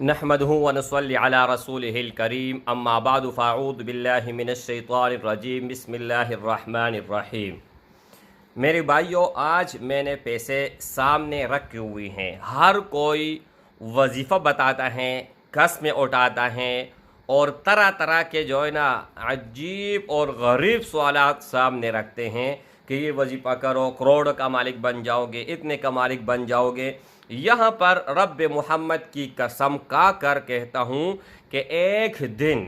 नहमदुहु व नसल्ली अला रसूलिहिल करीम अम्मा बादु फ़अऊज़ु बिल्लाहि मिनश शैतानिर रजीम बिस्मिल्लाहिर रहमानिर रहीम। मेरे भाइयों, आज मैंने पैसे सामने रखे हुए हैं। हर कोई वजीफ़ा बताता है, कस्में उठाता है और तरह तरह के जो है ना अजीब और गरीब सवालात सामने रखते हैं कि ये वजीफ़ा करो, करोड़ का मालिक बन जाओगे, इतने का मालिक बन जाओगे। यहाँ पर रब मोहम्मद की कसम का कर कहता हूँ कि एक दिन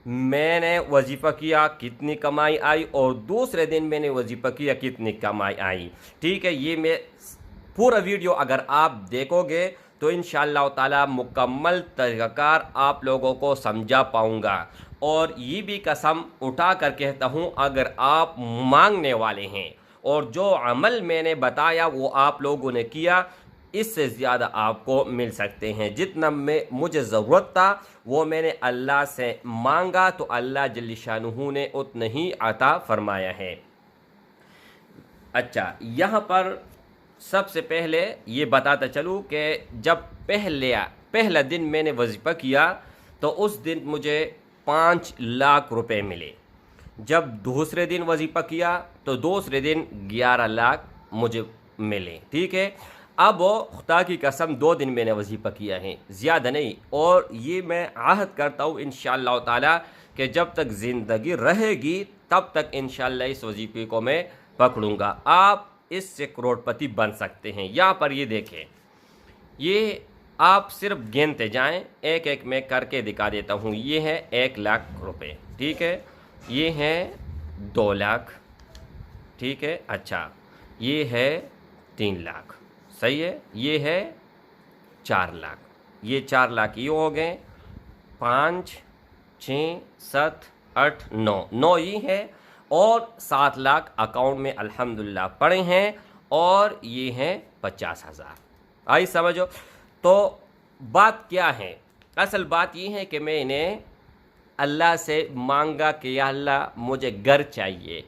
मैंने वजीफ़ा किया कितनी कमाई आई और दूसरे दिन मैंने वजीफ़ा किया कितनी कमाई आई। ठीक है, ये मैं पूरा वीडियो अगर आप देखोगे तो इंशाअल्लाह ताला मुकम्मल तरीक़ाकार आप लोगों को समझा पाऊँगा। और ये भी कसम उठा कर कहता हूँ, अगर आप मांगने वाले हैं और जो अमल मैंने बताया वो आप लोगों ने किया, इससे ज़्यादा आपको मिल सकते हैं। जितना में मुझे ज़रूरत था वो मैंने अल्लाह से मांगा तो अल्लाह जल्ल शानुहु ने उतना ही अता फरमाया है। अच्छा, यहाँ पर सबसे पहले ये बताता चलूँ कि जब पहला दिन मैंने वजीफ़ा किया तो उस दिन मुझे 5 लाख रुपए मिले। जब दूसरे दिन वजीफ़ा किया तो दूसरे दिन 11 लाख मुझे मिले। ठीक है, अब खुदा की कसम 2 दिन मैंने वजीफ़ा किया है, ज़्यादा नहीं। और ये मैं आहद करता हूँ इंशाअल्लाह ताला कि जब तक ज़िंदगी रहेगी तब तक इंशाअल्लाह इस वजीफ़े को मैं पकड़ूँगा। आप इससे करोड़पति बन सकते हैं। यहाँ पर ये देखें, ये आप सिर्फ गिनते जाएं, एक एक मैं करके दिखा देता हूँ। ये है 1 लाख रुपए, ठीक है, ये है 2 लाख, ठीक है, अच्छा ये है 3 लाख, सही है, ये है 4 लाख, ये 4 लाख ये हो गए, 5 6 7 8 9 ये है और 7 लाख अकाउंट में अल्हम्दुलिल्लाह पड़े हैं और ये हैं 50,000। आई समझो। तो बात क्या है? असल बात ये है कि मैंने अल्लाह से मांगा कि या अल्लाह मुझे घर चाहिए,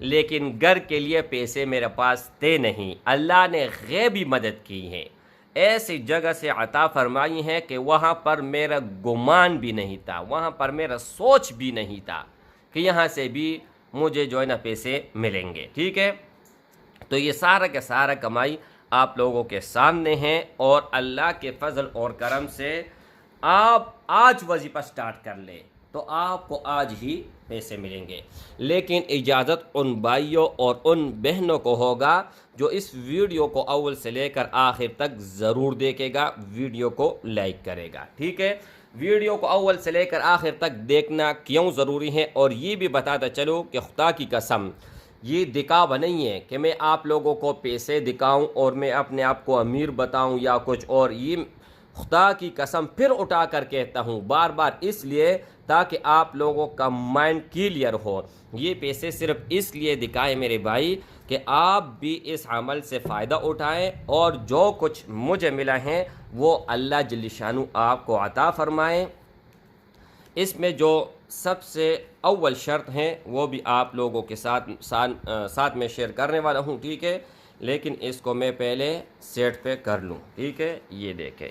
लेकिन घर के लिए पैसे मेरे पास थे नहीं। अल्लाह ने गैबी मदद की है, ऐसी जगह से अता फरमाई है कि वहाँ पर मेरा गुमान भी नहीं था, वहाँ पर मेरा सोच भी नहीं था कि यहाँ से भी मुझे जो है ना पैसे मिलेंगे। ठीक है, तो ये सारा का सारा कमाई आप लोगों के सामने है और अल्लाह के फजल और करम से आप आज वजीफ़ा स्टार्ट कर ले तो आपको आज ही पैसे मिलेंगे। लेकिन इजाज़त उन भाइयों और उन बहनों को होगा जो इस वीडियो को अव्वल से लेकर आखिर तक ज़रूर देखेगा, वीडियो को लाइक करेगा। ठीक है, वीडियो को अव्वल से लेकर आखिर तक देखना क्यों ज़रूरी है। और ये भी बताता चलो कि खुदा की कसम ये दिखावा नहीं है कि मैं आप लोगों को पैसे दिखाऊं और मैं अपने आप को अमीर बताऊं या कुछ और। ये खुदा की कसम फिर उठा कर कहता हूँ बार बार, इसलिए ताकि आप लोगों का माइंड क्लियर हो। ये पैसे सिर्फ इसलिए दिखाए मेरे भाई कि आप भी इस अमल से फ़ायदा उठाएं और जो कुछ मुझे मिला है वो अल्लाह जल्ल शानु आपको अता फरमाएं। इसमें जो सबसे अव्वल शर्त है वो भी आप लोगों के साथ में शेयर करने वाला हूँ। ठीक है, लेकिन इसको मैं पहले सेट पे कर लूँ। ठीक है, ये देखें,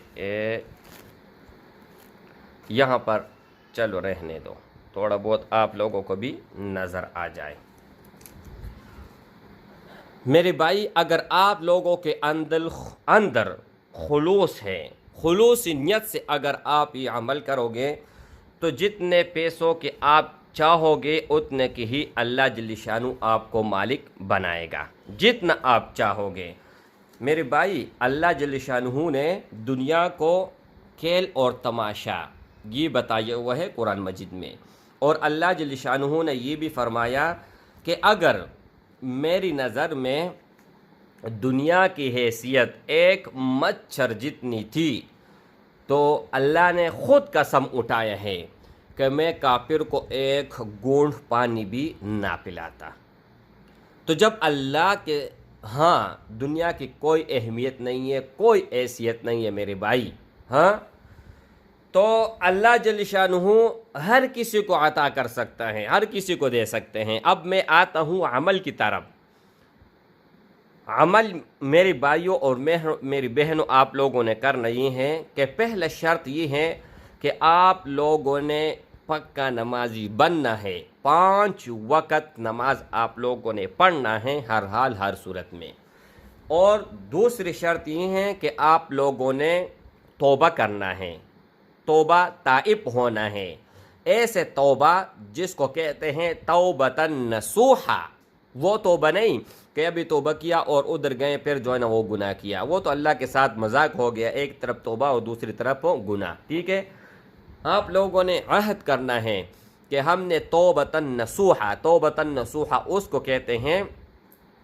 यहाँ पर चलो रहने दो, थोड़ा बहुत आप लोगों को भी नज़र आ जाए। मेरे भाई, अगर आप लोगों के अंदर खुलूस है, खुलूस नियत से अगर आप ये अमल करोगे तो जितने पैसों के आप चाहोगे उतने की ही अल्लाह जल्ल शानु आपको मालिक बनाएगा, जितना आप चाहोगे। मेरे भाई, अल्लाह जल्ल शानु ने दुनिया को खेल और तमाशा ये बताया हुआ है कुरान मजीद में। और अल्लाह जल्ल शानु ने ये भी फरमाया कि अगर मेरी नज़र में दुनिया की हैसियत एक मच्छर जितनी थी तो अल्लाह ने ख़ुद कसम उठाया है कि मैं काफिर को एक घूंट पानी भी ना पिलाता। तो जब अल्लाह के हाँ दुनिया की कोई अहमियत नहीं है, कोई हैसियत नहीं है मेरे भाई, हाँ, तो अल्लाह जल्ल शानुहु हर किसी को अता कर सकता है, हर किसी को दे सकते हैं। अब मैं आता हूँ अमल की तरफ। عمل میری بھائیوں اور میری بہنوں آپ لوگوں نے کرنا یہ ہے کہ پہلا شرط یہ ہے کہ آپ لوگوں نے پکا نمازی بننا ہے، 5 وقت نماز آپ لوگوں نے پڑھنا ہے ہر حال ہر صورت میں۔ اور دوسری شرط یہ ہے کہ آپ لوگوں نے توبہ کرنا ہے، توبہ تائب ہونا ہے، ایسے توبہ جس کو کہتے ہیں توبۃ نصوحہ۔ وہ توبہ نہیں کہ ابھی توبہ کیا اور ادھر گئے پھر جو ہے نا وہ گناہ کیا، وہ تو اللہ کے ساتھ مذاق ہو گیا، ایک طرف توبہ اور دوسری طرف گناہ، ٹھیک ہے۔ آپ لوگوں نے عہد کرنا ہے کہ ہم نے توبۃ نصوحہ، توبۃ نصوحہ اس کو کہتے ہیں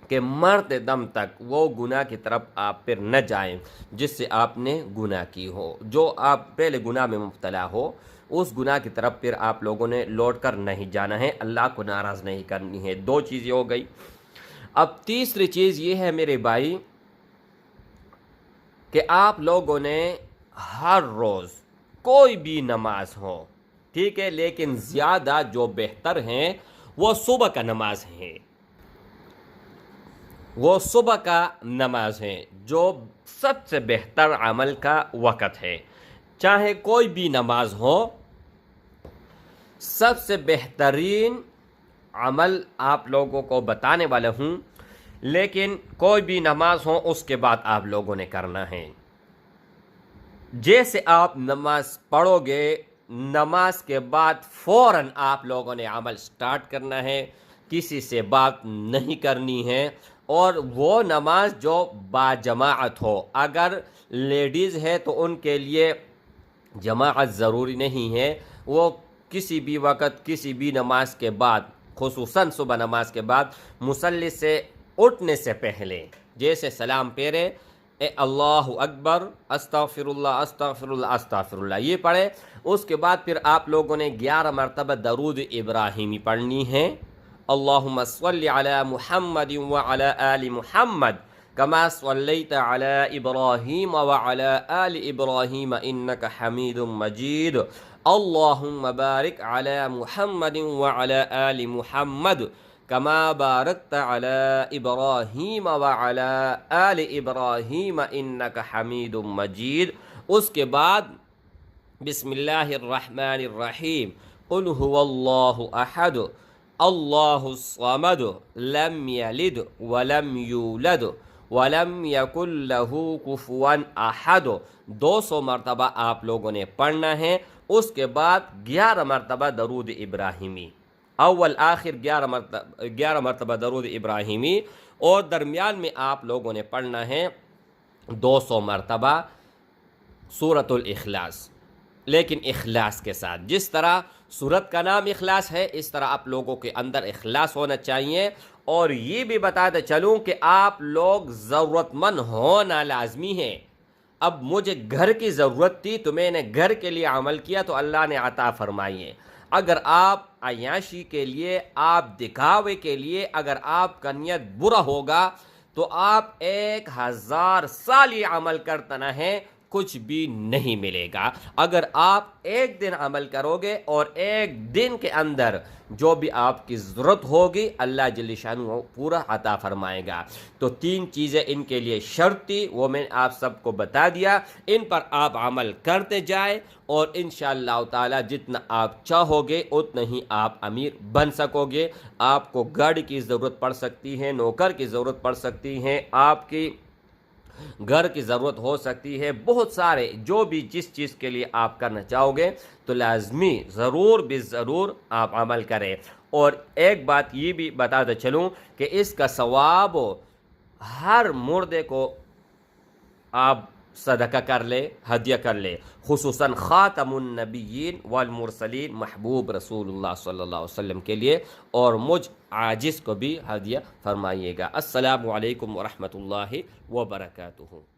کہ مرتے دم تک وہ گناہ کی طرف آپ پھر نہ جائیں جس سے آپ نے گناہ کی ہو، جو آپ پہلے گناہ میں مبتلا ہو اس گناہ کی طرف پھر آپ لوگوں نے لوٹ کر نہیں جانا ہے، اللہ کو ناراض نہیں کرنی ہے۔ 2 چیزیں ہو گئی۔ اب تیسری چیز یہ ہے میرے بھائی کہ آپ لوگوں نے ہر روز کوئی بھی نماز ہو، ٹھیک ہے، لیکن زیادہ جو بہتر ہیں وہ صبح کا نماز ہے، وہ صبح کا نماز ہے جو سب سے بہتر عمل کا وقت ہے۔ چاہے کوئی بھی نماز ہو، سب سے بہترین عمل آپ لوگوں کو بتانے والا ہوں، لیکن کوئی بھی نماز ہو اس کے بعد آپ لوگوں نے کرنا ہے۔ جیسے آپ نماز پڑھو گے، نماز کے بعد فوراً آپ لوگوں نے عمل سٹارٹ کرنا ہے، کسی سے بات نہیں کرنی ہے، اور وہ نماز جو باجماعت ہو، اگر لیڈیز ہے تو ان کے لیے جماعت ضروری نہیں ہے، وہ کسی بھی وقت کسی بھی نماز کے بعد، خصوصاً صبح نماز کے بعد مصلی سے اٹھنے سے پہلے جیسے سلام پھیرے، اے اللہ اکبر، استغفر اللہ استغفر اللہ استغفر اللہ، یہ پڑھے۔ اس کے بعد پھر آپ لوگوں نے 11 مرتبہ درود ابراہیمی پڑھنی ہے۔ اللہم صلی علی محمد وعلی آل محمد کما صلیت علی ابراہیم وعلی آل ابراہیم انک حمید مجید، اللہم بارک علی محمد وعلی آل محمد کما بارکت علی ابراہیم وعلی آل ابراہیم انک حمید مجید۔ اس کے بعد بسم اللہ الرحمن الرحیم، قل هو اللہ احد اللہ الصمد لم یلد ولم یولد ولم یکن لہ کفوا احد۔ 200 مرتبہ آپ لوگوں نے پڑھنا ہے۔ اس کے بعد 11 مرتبہ درود ابراہیمی، اول آخر 11 مرتبہ درود ابراہیمی، اور درمیان میں آپ لوگوں نے پڑھنا ہے 200 مرتبہ سورۃ الاخلاص، لیکن اخلاص کے ساتھ۔ جس طرح سورت کا نام اخلاص ہے، اس طرح آپ لوگوں کے اندر اخلاص ہونا چاہیے۔ اور یہ بھی بتاتے چلوں کہ آپ لوگ ضرورت مند ہونا لازمی ہے۔ اب مجھے گھر کی ضرورت تھی تو میں نے گھر کے لیے عمل کیا تو اللہ نے عطا فرمائی ہے۔ اگر آپ عیاشی کے لیے، آپ دکھاوے کے لیے، اگر آپ کا نیت برا ہوگا تو آپ 1000 سال یہ عمل کرتا نہ ہے، کچھ بھی نہیں ملے گا۔ اگر آپ ایک دن عمل کرو گے اور ایک دن کے اندر جو بھی آپ کی ضرورت ہوگی اللہ جل شانہ پورا عطا فرمائے گا۔ تو 3 چیزیں ان کے لیے شرط تھی، وہ میں آپ سب کو بتا دیا، ان پر آپ عمل کرتے جائیں اور انشاءاللہ تعالی جتنا آپ چاہو گے اتنا ہی آپ امیر بن سکو گے۔ آپ کو گاڑی کی ضرورت پڑ سکتی ہے، نوکر کی ضرورت پڑ سکتی ہے، آپ کی گھر کی ضرورت ہو سکتی ہے، بہت سارے جو بھی جس چیز کے لیے آپ کرنا چاہو گے تو لازمی ضرور ضرور آپ عمل کریں۔ اور ایک بات یہ بھی بتاتے چلوں کہ اس کا ثواب ہر مردے کو آپ صدقہ کر لے، ہدیہ کر لے، خصوصاً خاتم النبیین والمرسلین محبوب رسول اللہ صلی اللہ علیہ وسلم کے لیے، اور مجھ عاجز کو بھی ہدیہ فرمائیے گا۔ السلام علیکم ورحمۃ اللہ وبرکاتہ۔